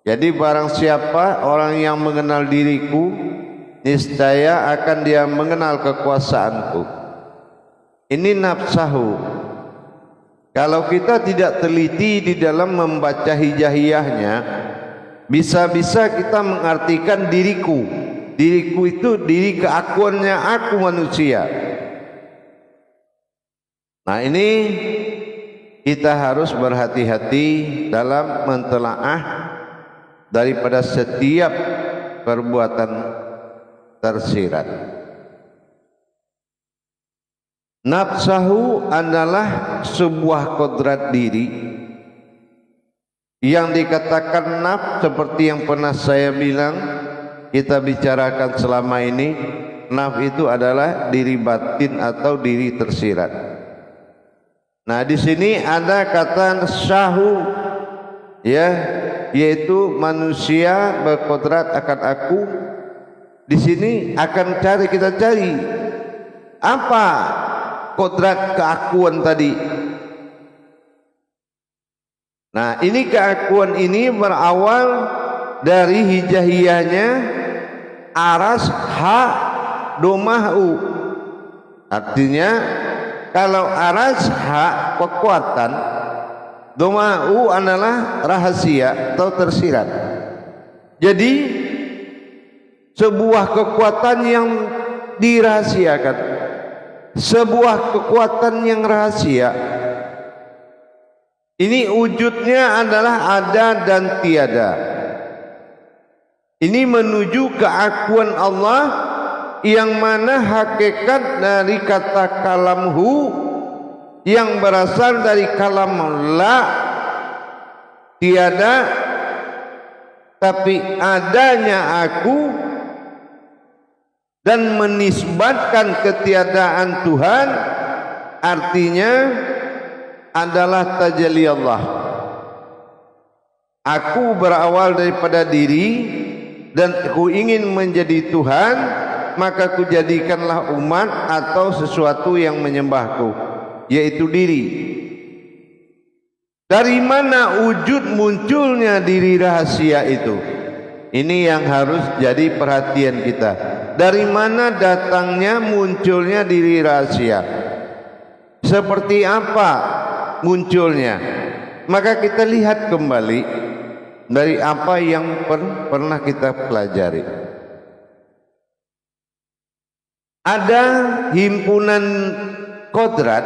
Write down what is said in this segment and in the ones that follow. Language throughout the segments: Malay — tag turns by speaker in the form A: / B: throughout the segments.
A: Jadi barang siapa orang yang mengenal diriku, niscaya akan dia mengenal kekuasaanku. Ini nafsahu. Kalau kita tidak teliti di dalam membaca hijaiyahnya, bisa-bisa kita mengartikan diriku. Diriku itu diri keakuannya aku manusia. Nah, ini kita harus berhati-hati dalam mentelaah daripada setiap perbuatan tersirat. Nafsahu adalah sebuah kodrat diri yang dikatakan nafs, seperti yang pernah saya bilang, kita bicarakan selama ini. Nafs itu adalah diri batin atau diri tersirat. Nah, di sini ada kata syahu, ya, yaitu manusia berkodrat akan aku. Di sini akan kita cari apa kodrat keakuan tadi. Nah, ini keakuan ini berawal dari hijaiyahnya aras ha domahu. Artinya kalau aras ha kekuatan, domahu adalah rahasia atau tersirat. Jadi sebuah kekuatan yang dirahasiakan, sebuah kekuatan yang rahasia. Ini wujudnya adalah ada dan tiada. Ini menuju keakuan Allah, yang mana hakikat dari kata kalamhu yang berasal dari kalam la, tiada, tapi adanya aku, dan menisbatkan ketiadaan Tuhan, artinya adalah tajalli Allah. Aku berawal daripada diri dan aku ingin menjadi Tuhan, maka kujadikanlah umat atau sesuatu yang menyembahku, yaitu diri. Dari mana wujud munculnya diri rahasia itu? Ini yang harus jadi perhatian kita. Dari mana datangnya munculnya diri rahasia? Seperti apa munculnya? Maka kita lihat kembali dari apa yang pernah kita pelajari. Ada himpunan kodrat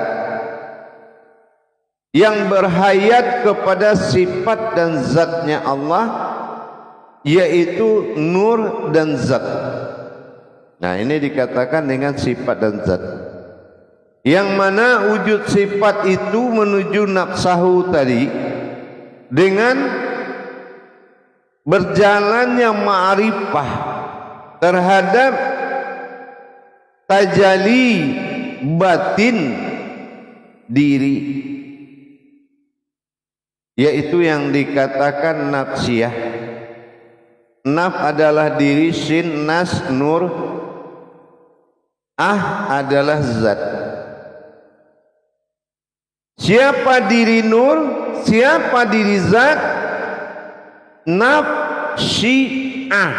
A: yang berhayat kepada sifat dan zatnya Allah, yaitu nur dan zat. Nah, ini dikatakan dengan sifat dan zat, yang mana wujud sifat itu menuju nafsahu tadi dengan berjalannya ma'rifah terhadap tajalli batin diri, yaitu yang dikatakan nafsiyah. Naf adalah diri, sin nas nur, adalah zat. Siapa diri nur, siapa diri zat? Nafsiyah,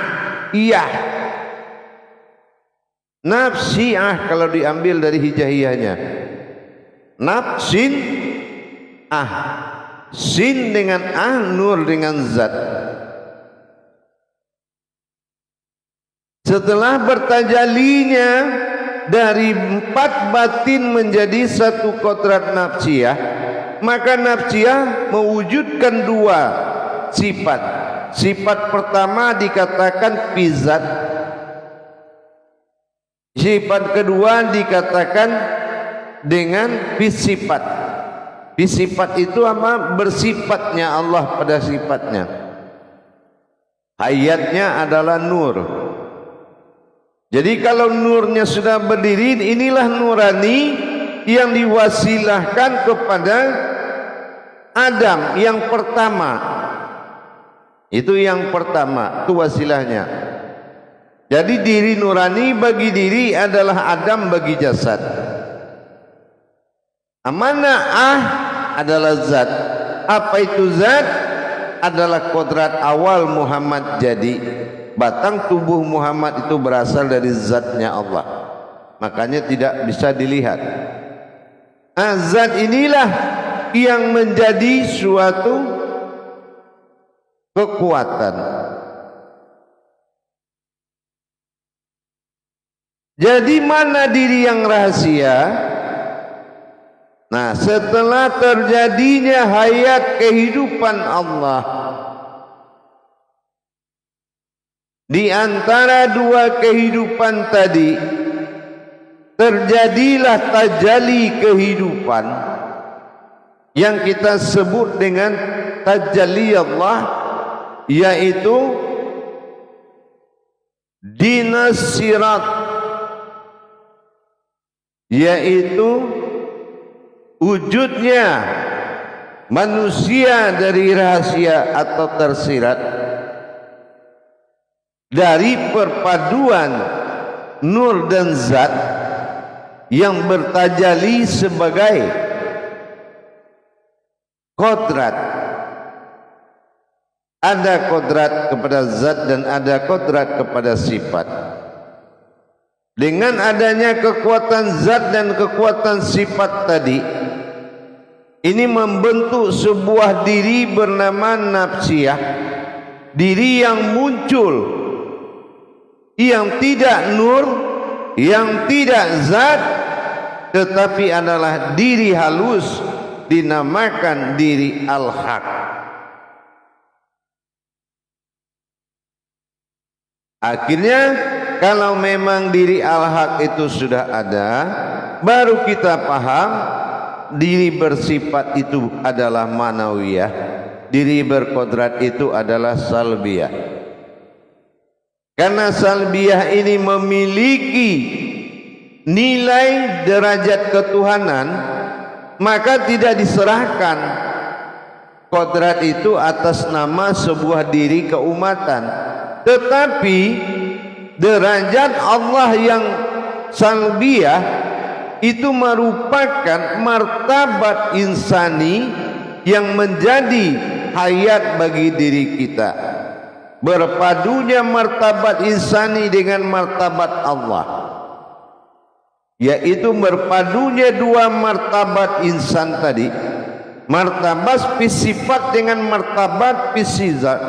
A: iyah. Nafsiyah kalau diambil dari hijaiyahnya, nafsin sin dengan nur dengan zat. Setelah bertajalinya dari 4 batin menjadi satu kodrat nafsiyah, maka nafsiyah mewujudkan 2 sifat. Sifat pertama dikatakan pizat, sifat kedua dikatakan dengan bisifat. Bisifat itu apa? Bersifatnya Allah pada sifatnya. Hayatnya adalah nur. Jadi kalau nurnya sudah berdiri, inilah nurani yang diwasilahkan kepada Adam yang pertama. Itu yang pertama, itu wasilahnya. Jadi diri nurani bagi diri adalah Adam bagi jasad. Mana adalah zat. Apa itu zat? adalah kodrat awal Muhammad jadi. Batang tubuh Muhammad itu berasal dari zatnya Allah, makanya tidak bisa dilihat. Zat inilah yang menjadi suatu kekuatan. Jadi mana diri yang rahasia? Nah, setelah terjadinya hayat kehidupan Allah, di antara dua kehidupan tadi terjadilah tajalli kehidupan yang kita sebut dengan tajalli Allah, yaitu dinas sirat, yaitu wujudnya manusia dari rahasia atau tersirat dari perpaduan nur dan zat yang bertajalli sebagai kodrat. Ada kodrat kepada zat dan ada kodrat kepada sifat. Dengan adanya kekuatan zat dan kekuatan sifat tadi, ini membentuk sebuah diri bernama nafsiyah, diri yang muncul, yang tidak nur, yang tidak zat, tetapi adalah diri halus, dinamakan diri al-haq. Akhirnya kalau memang diri al-haq itu sudah ada, baru kita paham diri bersifat itu adalah manawiyah, diri berkodrat itu adalah salbiyah. Karena salbiyah ini memiliki nilai derajat ketuhanan, maka tidak diserahkan kodrat itu atas nama sebuah diri keumatan. Tetapi derajat Allah yang salbiyah itu merupakan martabat insani yang menjadi hayat bagi diri kita. Berpadunya martabat insani dengan martabat Allah, yaitu berpadunya dua martabat insan tadi, martabat sifat dengan martabat zat.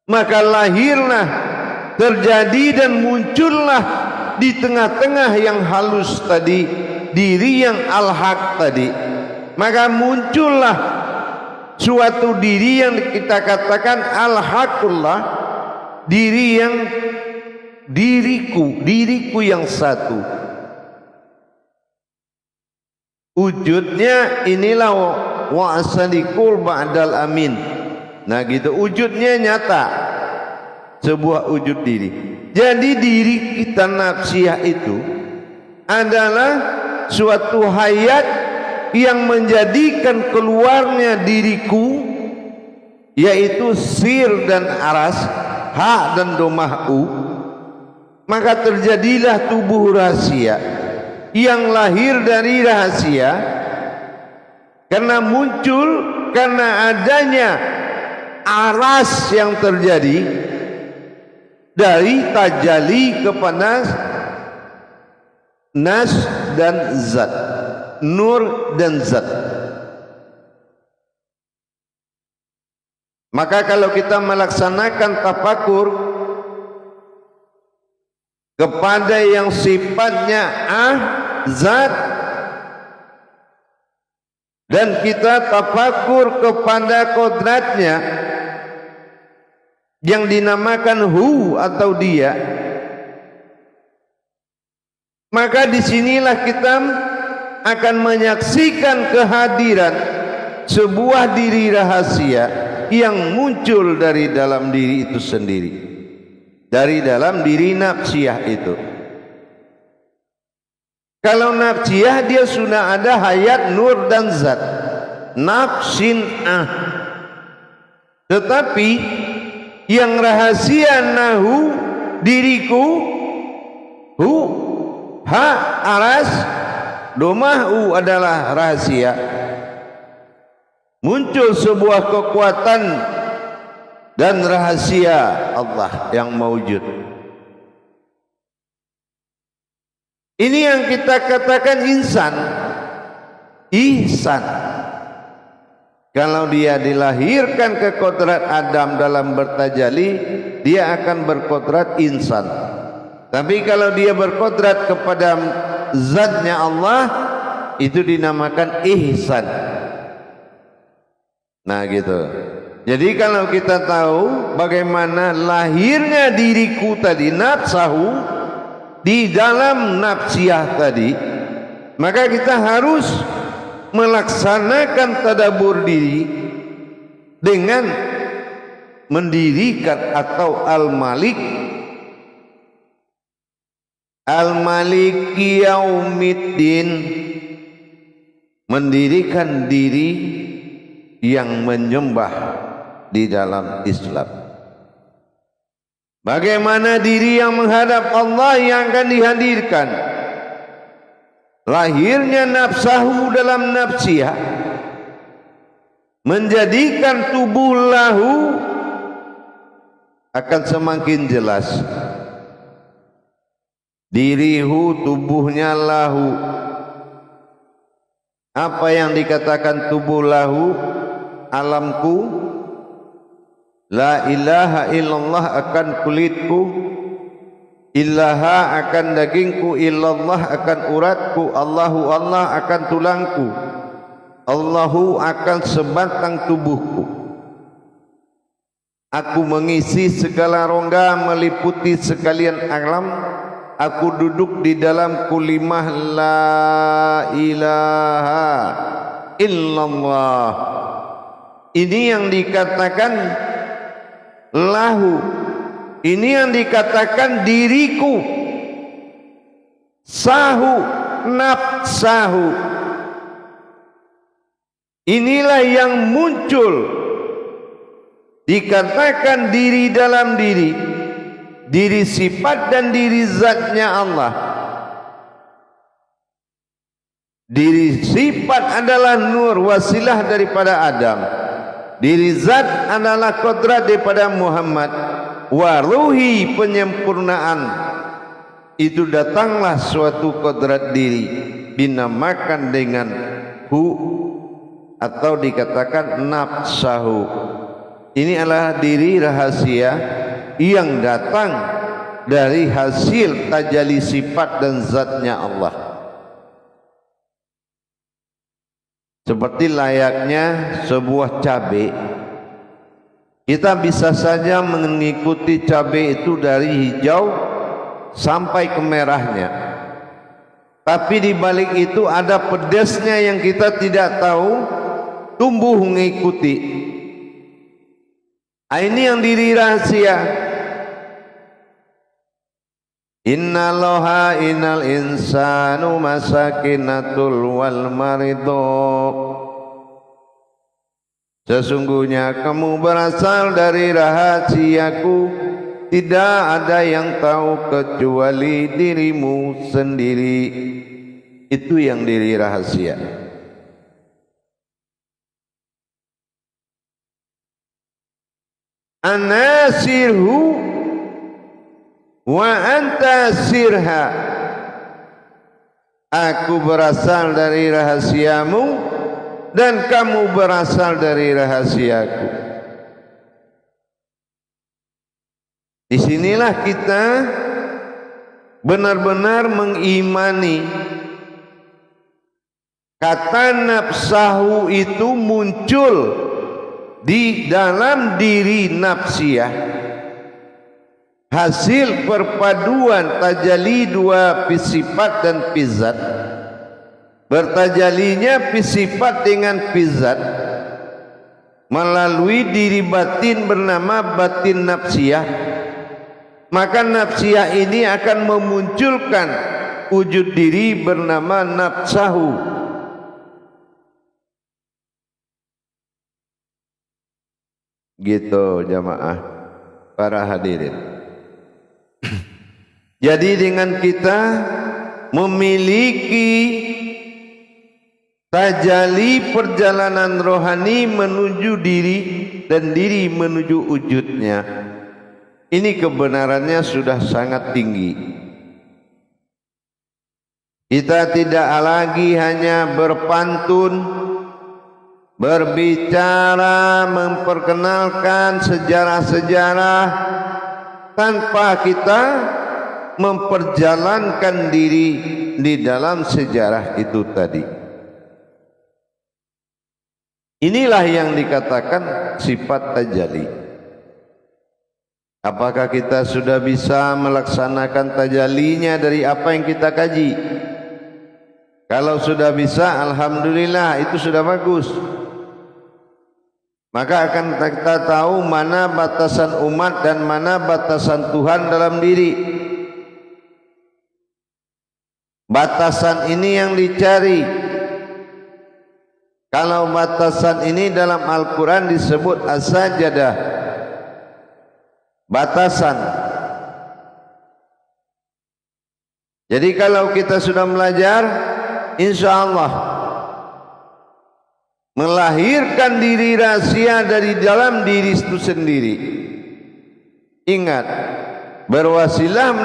A: Maka lahirlah, terjadi dan muncullah di tengah-tengah yang halus tadi diri yang al-haq tadi. Maka muncullah suatu diri yang kita katakan al-haqullah, diri yang diriku yang satu. Wujudnya inilah wa asadikul ba'dal amin. Nah gitu, wujudnya nyata, sebuah wujud diri. Jadi diri kita nafsiyah itu adalah suatu hayat yang menjadikan keluarnya diriku, yaitu sir dan aras, ha dan domah u. Maka terjadilah tubuh rahasia yang lahir dari rahasia, karena muncul karena adanya aras yang terjadi dari tajalli kepada nas dan zat, nur dan zat. Maka kalau kita melaksanakan tafakur kepada yang sifatnya zat, dan kita tafakur kepada kodratnya yang dinamakan hu atau dia, maka disinilah kita akan menyaksikan kehadiran sebuah diri rahasia yang muncul dari dalam diri itu sendiri, dari dalam diri nafsiyah itu. Kalau nafsiyah dia sudah ada hayat nur dan zat, nafsin tetapi yang rahasia nahu, diriku, hu, ha, aras, domahu adalah rahasia. muncul sebuah kekuatan dan rahasia Allah yang maujud. Ini yang kita katakan insan, ihsan. Kalau dia dilahirkan ke kodrat Adam dalam bertajalli, dia akan berkodrat insan. Tapi kalau dia berkodrat kepada zatnya Allah, itu dinamakan ihsan. Nah gitu. Jadi kalau kita tahu bagaimana lahirnya diriku tadi, nafsahu, di dalam nafsiyah tadi, maka kita harus melaksanakan tadabbur diri dengan mendirikan atau al-malik, al-maliki yaumiddin, mendirikan diri yang menyembah di dalam Islam. Bagaimana diri yang menghadap Allah yang akan dihadirkan? Lahirnya nafsahu dalam nafsiyah menjadikan tubuh lahu akan semakin jelas. Dirihu, tubuhnya lahu. Apa yang dikatakan tubuh lahu? Alamku, la ilaha illallah akan kulitku, illaha akan dagingku, illallah akan uratku, Allahu Allah akan tulangku, Allahu akan sebatang tubuhku. Aku mengisi segala rongga, meliputi sekalian alam. Aku duduk di dalam kulimah la ilaha illallah. Ini yang dikatakan lahu. Ini yang dikatakan diriku. Sahu, nafsahu. Inilah yang muncul. Dikatakan diri dalam diri. Diri sifat dan diri zatnya Allah. Diri sifat adalah nur, wasilah daripada Adam. Diri zat adalah kodrat daripada Muhammad. Waruhi, penyempurnaan. Itu datanglah suatu kodrat diri, dinamakan dengan hu, atau dikatakan nafsahu. Ini adalah diri rahasia yang datang dari hasil tajalli sifat dan zatnya Allah. Seperti layaknya sebuah cabai, kita bisa saja mengikuti cabai itu dari hijau sampai ke merahnya. Tapi di balik itu ada pedasnya yang kita tidak tahu, tumbuh mengikuti. Ini yang diri rahasia. Innallaha innal insanu masakinatul wal marido. Sesungguhnya kamu berasal dari rahasiaku, tidak ada yang tahu kecuali dirimu sendiri. Itu yang diri rahasia. Anasirhu wa anta sirha. Aku berasal dari rahasiamu dan kamu berasal dari rahasiaku. Disinilah kita benar-benar mengimani kata nafsahu itu muncul di dalam diri nafsiyah, hasil perpaduan tajalli dua fisifat dan fizat. Bertajalinya fisifat dengan fizat melalui diri batin bernama batin nafsiyah. Maka nafsiyah ini akan memunculkan wujud diri bernama nafsahu. Gitu jamaah para hadirin. Jadi dengan kita memiliki Tajalli perjalanan rohani menuju diri dan diri menuju wujudnya. Ini kebenarannya sudah sangat tinggi. Kita tidak lagi hanya berpantun, berbicara, memperkenalkan sejarah-sejarah tanpa kita memperjalankan diri di dalam sejarah itu tadi. Inilah yang dikatakan sifat tajalli. Apakah kita sudah bisa melaksanakan tajallinya dari apa yang kita kaji? Kalau sudah bisa, alhamdulillah, itu sudah bagus. Maka akan kita tahu mana batasan umat dan mana batasan Tuhan dalam diri. Batasan ini yang dicari. Kalau batasan ini dalam Al-Quran disebut as-sajadah, batasan. Jadi kalau kita sudah belajar, insya Allah melahirkan diri rahasia dari dalam diri itu sendiri. Ingat, berwasilah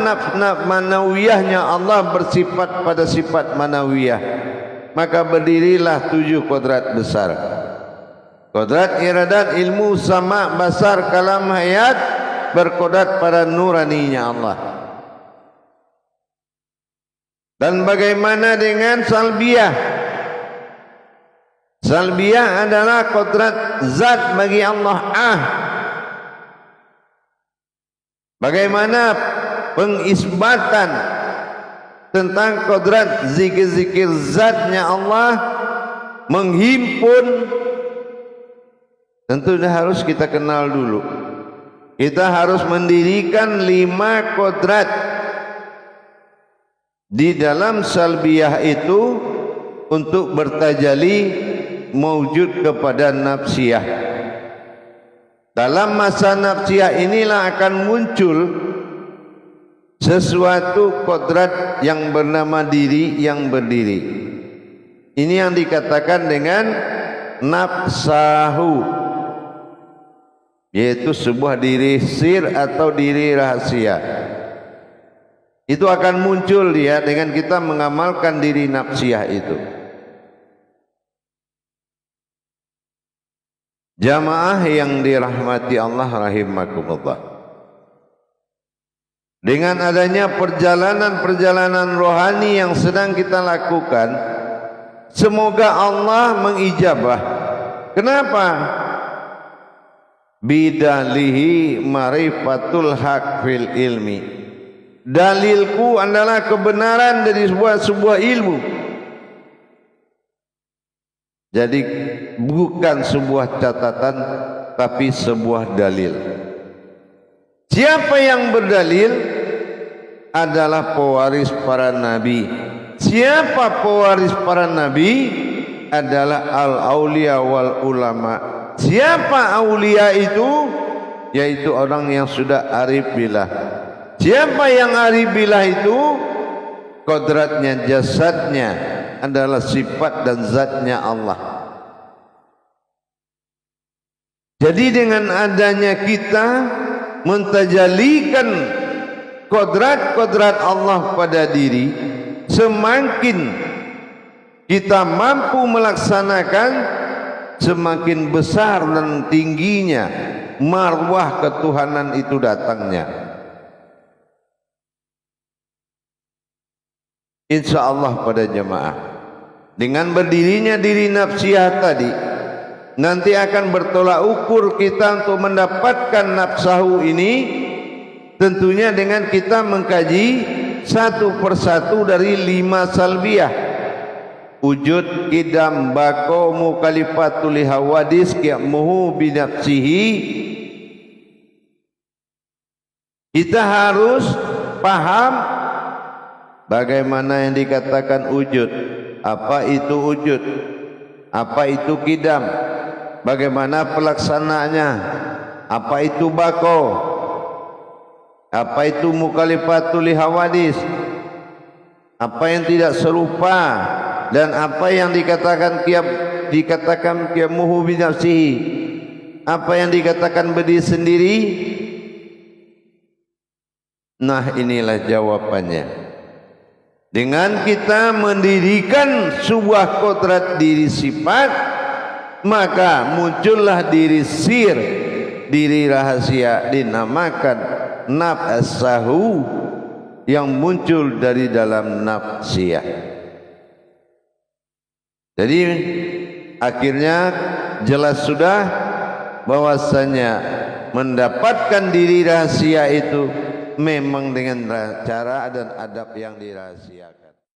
A: manawiyahnya Allah bersifat pada sifat manawiyah. Maka berdirilah 7 kodrat besar. Kodrat iradat, ilmu, sama, basar, kalam, hayat, berkodrat pada nuraninya Allah. Dan bagaimana dengan salbiyah? Salbiyah adalah kodrat zat bagi Allah. Bagaimana pengisbatan tentang kodrat zikir-zikir zatnya Allah menghimpun? Tentu harus kita kenal dulu. Kita harus mendirikan 5 kodrat di dalam salbiyah itu untuk bertajalli mewujud kepada nafsiyah. Dalam masa nafsiyah inilah akan muncul sesuatu kodrat yang bernama diri yang berdiri. Ini yang dikatakan dengan nafsahu, yaitu sebuah diri sir atau diri rahasia. Itu akan muncul dia dengan kita mengamalkan diri nafsiyah itu. Jamaah yang dirahmati Allah rahimakumullah, dengan adanya perjalanan-perjalanan rohani yang sedang kita lakukan, semoga Allah mengijabah. Kenapa? Bidalihi marifatul haq fil ilmi. Dalilku adalah kebenaran dari sebuah ilmu. Jadi bukan sebuah catatan, tapi sebuah dalil. Siapa yang berdalil adalah pewaris para nabi. Siapa pewaris para nabi? Adalah al-aulia wal ulama. Siapa aulia itu? Yaitu orang yang sudah arif billah. Siapa yang arif billah itu? Kodratnya, jasadnya adalah sifat dan zatnya Allah. Jadi dengan adanya kita mentajalikan kodrat-kodrat Allah pada diri, semakin kita mampu melaksanakan, semakin besar dan tingginya marwah ketuhanan itu datangnya. Insya Allah pada jemaah, dengan berdirinya diri nafsiyah tadi, nanti akan bertolak ukur kita untuk mendapatkan nafsahu ini, tentunya dengan kita mengkaji satu persatu dari 5 salbiyah. Wujud, qidam, baqo, mukalifatul hawadis, qiyamuhu binafsihi. Kita harus paham bagaimana yang dikatakan wujud, apa itu wujud, apa itu qidam, bagaimana pelaksanaannya, apa itu baqo, apa itu mukhalifatul hawadis, apa yang tidak serupa dan apa yang dikatakan qiyamuhu bi nafsihi, apa yang dikatakan berdiri sendiri. Nah, inilah jawabannya. Dengan kita mendirikan sebuah kodrat diri sifat, maka muncullah diri sir, diri rahasia, dinamakan nafsahu, yang muncul dari dalam nafsiyah. Jadi akhirnya jelas sudah bahwasanya mendapatkan diri rahasia itu memang dengan cara dan adab yang dirahasiakan.